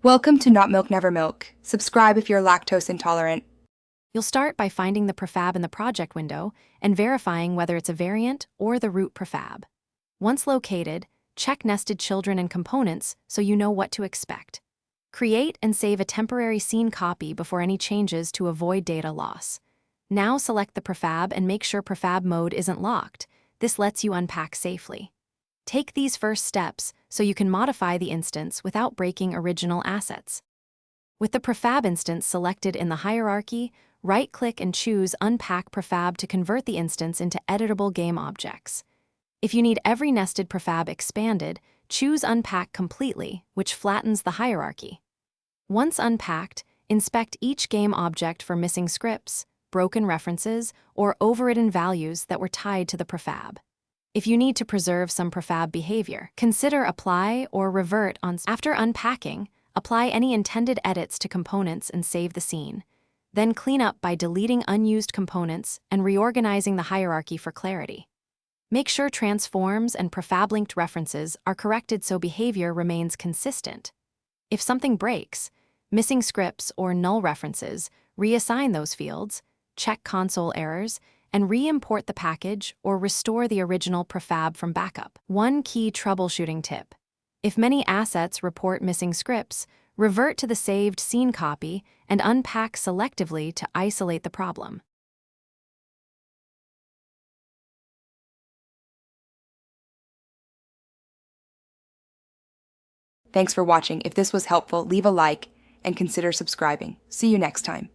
Welcome to Not Milk Never Milk. Subscribe if you're lactose intolerant. You'll start by finding the prefab in the project window and verifying whether it's a variant or the root prefab. Once located, check nested children and components so you know what to expect. Create and save a temporary scene copy before any changes to avoid data loss. Now select the prefab and make sure prefab mode isn't locked. This lets you unpack safely. Take these first steps so you can modify the instance without breaking original assets. With the prefab instance selected in the hierarchy, right-click and choose Unpack Prefab to convert the instance into editable game objects. If you need every nested prefab expanded, choose Unpack completely, which flattens the hierarchy. Once unpacked, inspect each game object for missing scripts, broken references, or overridden values that were tied to the prefab. If you need to preserve some prefab behavior, consider apply or revert on. After unpacking, apply any intended edits to components and save the scene. Then clean up by deleting unused components and reorganizing the hierarchy for clarity. Make sure transforms and prefab-linked references are corrected so behavior remains consistent. If something breaks, missing scripts or null references, reassign those fields, check console errors, and re-import the package or restore the original prefab from backup. One key troubleshooting tip: if many assets report missing scripts, revert to the saved scene copy and unpack selectively to isolate the problem. Thanks for watching. If this was helpful, leave a like and consider subscribing. See you next time.